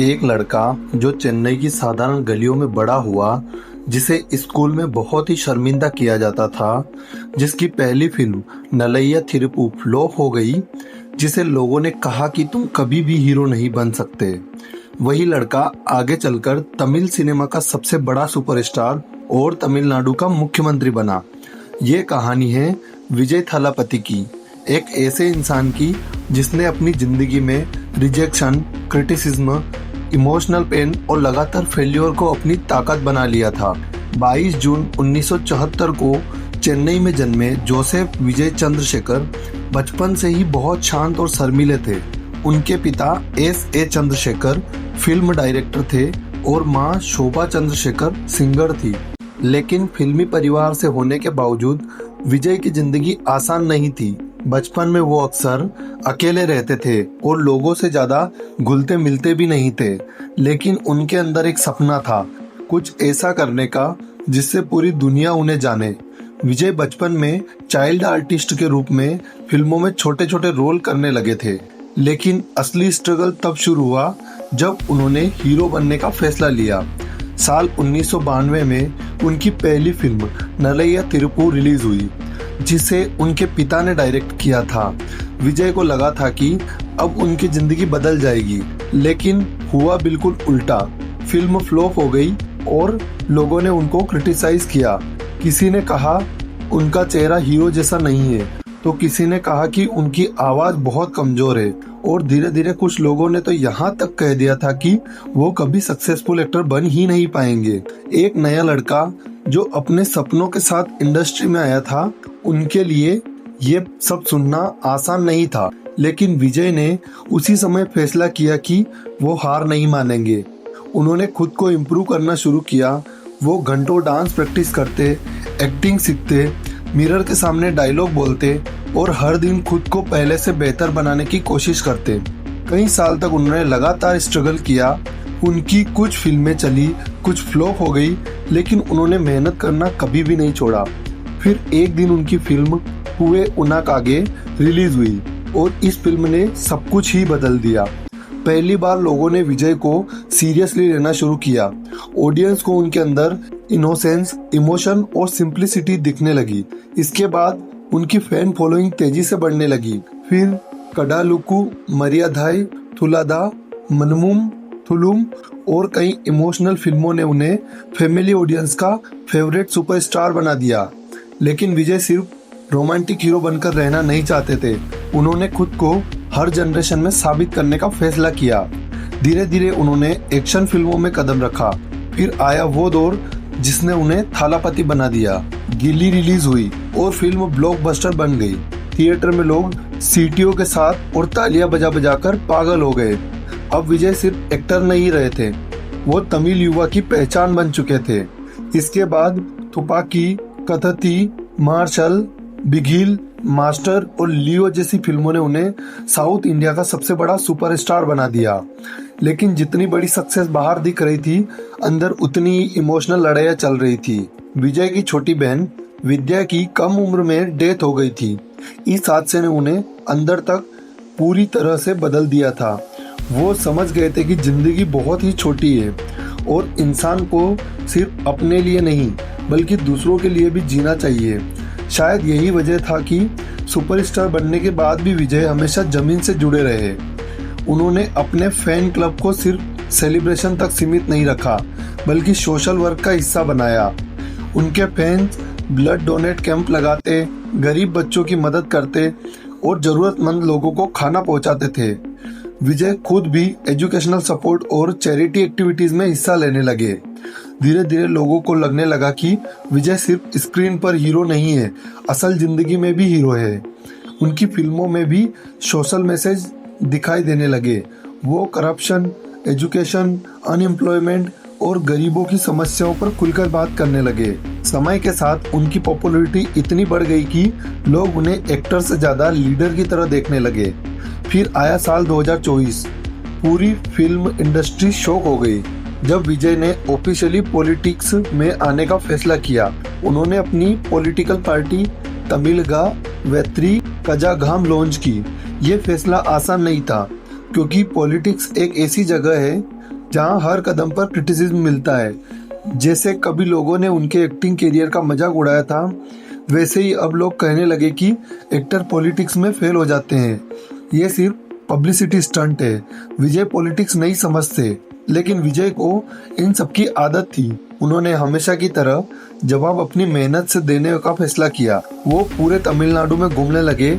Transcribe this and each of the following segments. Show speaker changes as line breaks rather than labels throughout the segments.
एक लड़का जो चेन्नई की साधारण गलियों में बड़ा हुआ, जिसे स्कूल में बहुत ही शर्मिंदा किया जाता था, जिसकी पहली फिल्म नलैया थिरुप्पु फ्लॉप हो गई, जिसे लोगों ने कहा कि तुम कभी भी हीरो नहीं बन सकते। वही लड़का आगे चलकर तमिल सिनेमा का सबसे बड़ा सुपरस्टार और तमिलनाडु का मुख्यमंत्री बना। ये कहानी है विजय थालापति की, एक ऐसे इंसान की जिसने अपनी जिंदगी में रिजेक्शन, क्रिटिसिज्म, इमोशनल पेन और लगातार फेल्योर को अपनी ताकत बना लिया था। 22 जून 1974 को चेन्नई में जन्मे जोसेफ विजय चंद्रशेखर बचपन से ही बहुत शांत और शर्मीले थे। उनके पिता S.A. चंद्रशेखर फिल्म डायरेक्टर थे और मां शोभा चंद्रशेखर सिंगर थी। लेकिन फिल्मी परिवार से होने के बावजूद विजय की जिंदगी आसान नहीं थी। बचपन में वो अक्सर अकेले रहते थे और लोगों से ज्यादा घुलते मिलते भी नहीं थे। लेकिन उनके अंदर एक सपना था, कुछ ऐसा करने का जिससे पूरी दुनिया उन्हें जाने। विजय बचपन में चाइल्ड आर्टिस्ट के रूप में फिल्मों में छोटे छोटे रोल करने लगे थे, लेकिन असली स्ट्रगल तब शुरू हुआ जब उन्होंने हीरो बनने का फैसला लिया। साल 1992 में उनकी पहली फिल्म नलैया थिरुप्पु रिलीज हुई, जिसे उनके पिता ने डायरेक्ट किया था। विजय को लगा था कि अब उनकी जिंदगी बदल जाएगी, लेकिन हुआ बिल्कुल उल्टा। फिल्म फ्लॉप हो गई और लोगों ने उनको क्रिटिसाइज किया। किसी ने कहा उनका चेहरा हीरो जैसा नहीं है, तो किसी ने कहा कि उनकी आवाज बहुत कमजोर है, और धीरे धीरे कुछ लोगों ने तो यहाँ तक कह दिया था कि वो कभी सक्सेसफुल एक्टर बन ही नहीं पाएंगे। एक नया लड़का जो अपने सपनों के साथ इंडस्ट्री में आया था, उनके लिए ये सब सुनना आसान नहीं था। लेकिन विजय ने उसी समय फैसला किया कि वो हार नहीं मानेंगे। उन्होंने खुद को इम्प्रूव करना शुरू किया। वो घंटों डांस प्रैक्टिस करते, एक्टिंग सीखते, मिरर के सामने डायलॉग बोलते और हर दिन खुद को पहले से बेहतर बनाने की कोशिश करते। कई साल तक उन्होंने लगातार स्ट्रगल किया। उनकी कुछ फिल्में चली, कुछ फ्लॉप हो गई, लेकिन उन्होंने मेहनत करना कभी भी नहीं छोड़ा। फिर एक दिन उनकी फिल्म हुए उनाकागे रिलीज हुई और इस फिल्म ने सब कुछ ही बदल दिया। पहली बार लोगों ने विजय को सीरियसली लेना शुरू किया। ऑडियंस को उनके अंदर इनोसेंस, इमोशन और सिंप्लिसिटी दिखने लगी। इसके बाद उनकी फैन फॉलोइंग तेजी से बढ़ने लगी। फिर कडालुकु मरियाधाई, थुलादा, मनमुम थुलुम और कई इमोशनल फिल्मों ने उन्हें फैमिली ऑडियंस का फेवरेट सुपरस्टार बना दिया। लेकिन विजय सिर्फ रोमांटिक हीरो बनकर रहना नहीं चाहते थे। उन्होंने खुद को हर जनरेशन में साबित करने का फैसला किया। धीरे धीरे उन्होंने एक्शन फिल्मों में कदम रखा। फिर आया वो दौर जिसने उन्हें थालापति बना दिया। गिल्ली रिलीज हुई और फिल्म ब्लॉकबस्टर बन गई। थिएटर में लोग सीटियों के साथ और तालियां बजा बजाकर पागल हो गए। अब विजय सिर्फ एक्टर नहीं रहे थे, वो तमिल युवा की पहचान बन चुके थे। इसके बाद थुपाकी, कथती, मार्शल, बिगिल, मास्टर और लियो जैसी फिल्मों ने उन्हें साउथ इंडिया का सबसे बड़ा सुपरस्टार बना दिया। लेकिन जितनी बड़ी सक्सेस बाहर दिख रही थी, अंदर उतनी इमोशनल लड़ाइयाँ चल रही थी। विजय की छोटी बहन विद्या की कम उम्र में डेथ हो गई थी। इस हादसे ने उन्हें अंदर तक पूरी तरह से बदल दिया था। वो समझ गए थे कि जिंदगी बहुत ही छोटी है और इंसान को सिर्फ अपने लिए नहीं बल्कि दूसरों के लिए भी जीना चाहिए। शायद यही वजह था कि सुपरस्टार बनने के बाद भी विजय हमेशा जमीन से जुड़े रहे। उन्होंने अपने फैन क्लब को सिर्फ सेलिब्रेशन तक सीमित नहीं रखा, बल्कि सोशल वर्क का हिस्सा बनाया। उनके फैंस ब्लड डोनेट कैंप लगाते, गरीब बच्चों की मदद करते और जरूरतमंद लोगों को खाना पहुंचाते थे। विजय खुद भी एजुकेशनल सपोर्ट और चैरिटी एक्टिविटीज में हिस्सा लेने लगे। धीरे धीरे लोगों को लगने लगा कि विजय सिर्फ स्क्रीन पर हीरो नहीं है, असल जिंदगी में भी हीरो है। उनकी फिल्मों में भी सोशल मैसेज दिखाई देने लगे। वो करप्शन, एजुकेशन, अनएम्प्लॉयमेंट और गरीबों की समस्याओं पर खुलकर बात करने लगे। समय के साथ उनकी पॉपुलैरिटी इतनी बढ़ गई कि लोग उन्हें एक्टर से ज्यादा लीडर की तरह देखने लगे। फिर आया साल 2024। पूरी फिल्म इंडस्ट्री शॉक हो गई जब विजय ने ऑफिशियली पॉलिटिक्स में आने का फैसला किया। उन्होंने अपनी political party Tamilaga Vettri कजाघाम launch की। ये फैसला आसान नहीं था, क्योंकि पॉलिटिक्स एक ऐसी जगह है जहां हर कदम पर क्रिटिसिज्म मिलता है। जैसे कभी लोगों ने उनके एक्टिंग करियर का मजाक उड़ाया था, वैसे ही अब लोग कहने लगे कि एक्टर पॉलिटिक्स में फेल हो जाते हैं। ये सिर्फ पब्लिसिटी स्टंट है। विजय पॉलिटिक्स नहीं समझते, लेकिन विजय को इन सब की आदत थी। उन्होंने हमेशा की तरह जवाब अपनी मेहनत से देने का फैसला किया। वो पूरे तमिलनाडु में घूमने लगे,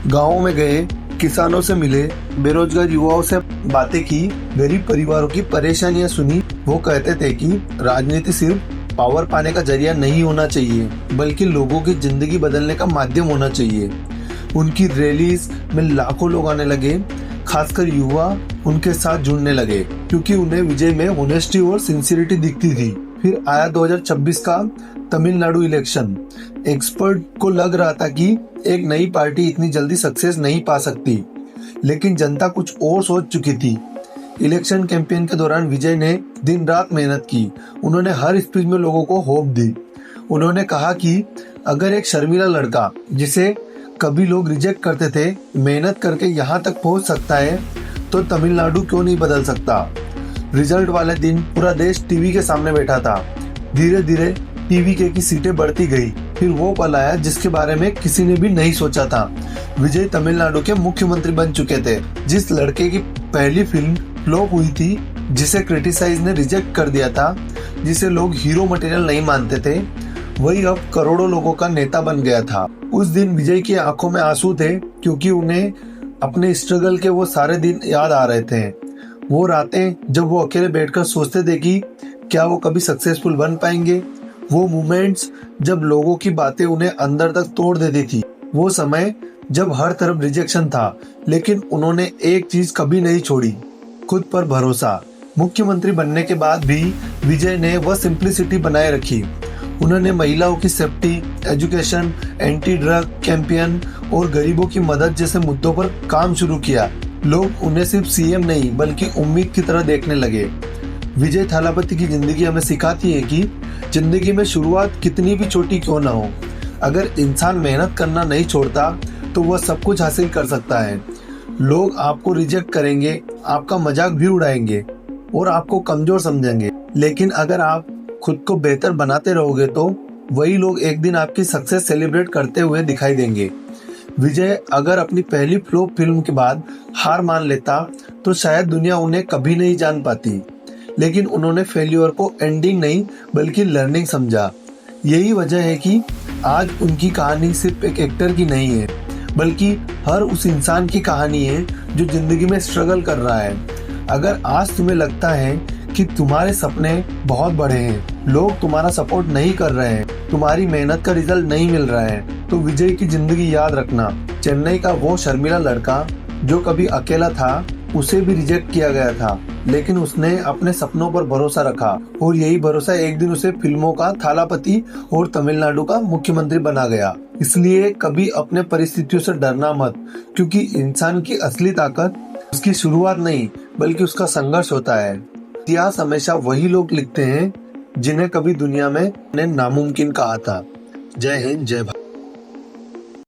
गाँवों में गए, किसानों से मिले, बेरोजगार युवाओं से बातें की, गरीब परिवारों की परेशानियां सुनी। वो कहते थे कि राजनीति सिर्फ पावर पाने का जरिया नहीं होना चाहिए, बल्कि लोगों की जिंदगी बदलने का माध्यम होना चाहिए। उनकी रैलीज में लाखों लोग आने लगे, खासकर युवा उनके साथ जुड़ने लगे, क्योंकि उन्हें विजय में ऑनेस्टी और सिंसियरिटी दिखती थी। फिर आया 2026 का तमिलनाडु इलेक्शन। एक्सपर्ट को लग रहा था कि एक नई पार्टी इतनी जल्दी सक्सेस नहीं पा सकती, लेकिन जनता कुछ और सोच चुकी थी। इलेक्शन कैंपेन के दौरान विजय ने दिन रात मेहनत की। उन्होंने हर स्पीच में लोगों को होप दी। उन्होंने कहा कि अगर एक शर्मीला लड़का, जिसे कभी लोग रिजेक्ट करते थे, मेहनत करके यहाँ तक पहुँच सकता है, तो तमिलनाडु क्यों नहीं बदल सकता। रिजल्ट वाले दिन पूरा देश टीवी के सामने बैठा था। धीरे धीरे टीवी की सीटें बढ़ती गई। फिर वो पल आया जिसके बारे में किसी ने भी नहीं सोचा था। विजय तमिलनाडु के मुख्यमंत्री बन चुके थे। जिस लड़के की पहली फिल्म फ्लॉप हुई थी, जिसे क्रिटिसाइज ने रिजेक्ट कर दिया था, जिसे लोग हीरो मटेरियल नहीं मानते थे, वही अब करोड़ों लोगों का नेता बन गया था। उस दिन विजय की आंखों में आंसू थे, क्योंकि उन्हें अपने स्ट्रगल के वो सारे दिन याद आ रहे थे। वो रातें जब वो अकेले बैठकर सोचते थे कि क्या वो कभी सक्सेसफुल बन पाएंगे। वो मोमेंट्स जब लोगों की बातें उन्हें अंदर तक तोड़ देती थी। वो समय जब हर तरफ रिजेक्शन था, लेकिन उन्होंने एक चीज कभी नहीं छोड़ी, खुद पर भरोसा। मुख्यमंत्री बनने के बाद भी विजय ने वह सिंप्लिसिटी बनाए रखी। उन्होंने महिलाओं की safety, education, anti drug campaign और गरीबों की मदद जैसे मुद्दों पर काम शुरू किया। लोग उन्हें सिर्फ सीएम नहीं, बल्कि उम्मीद की तरह देखने लगे। विजय थालापति की जिंदगी हमें सिखाती है कि जिंदगी में शुरुआत कितनी भी छोटी क्यों ना हो, अगर इंसान मेहनत करना नहीं छोड़ता तो वह सब कुछ हासिल कर सकता है। लोग आपको रिजेक्ट करेंगे, आपका मजाक भी उड़ाएंगे और आपको कमजोर समझेंगे, लेकिन अगर आप खुद को बेहतर बनाते रहोगे तो वही लोग एक दिन आपकी सक्सेस सेलिब्रेट करते हुए दिखाई देंगे। विजय अगर अपनी पहली फ्लॉप फिल्म के बाद हार मान लेता तो शायद दुनिया उन्हें कभी नहीं जान पाती, लेकिन उन्होंने फेल्योर को एंडिंग नहीं बल्कि लर्निंग समझा। यही वजह है कि आज उनकी कहानी सिर्फ एक एक्टर की नहीं है, बल्कि हर उस इंसान की कहानी है जो जिंदगी में स्ट्रगल कर रहा है। अगर आज तुम्हें लगता है कि तुम्हारे सपने बहुत बड़े हैं, लोग तुम्हारा सपोर्ट नहीं कर रहे हैं, तुम्हारी मेहनत का रिजल्ट नहीं मिल रहा है, तो विजय की जिंदगी याद रखना। चेन्नई का वो शर्मिला लड़का जो कभी अकेला था, उसे भी रिजेक्ट किया गया था, लेकिन उसने अपने सपनों पर भरोसा रखा और यही भरोसा एक दिन उसे फिल्मों का थालापति और तमिलनाडु का मुख्यमंत्री बना गया। इसलिए कभी अपने परिस्थितियों से डरना मत, क्योंकि इंसान की असली ताकत उसकी शुरुआत नहीं बल्कि उसका संघर्ष होता है। इतिहास हमेशा वही लोग लिखते हैं जिन्हें कभी दुनिया में नामुमकिन कहा था। जय हिंद, जय भारत।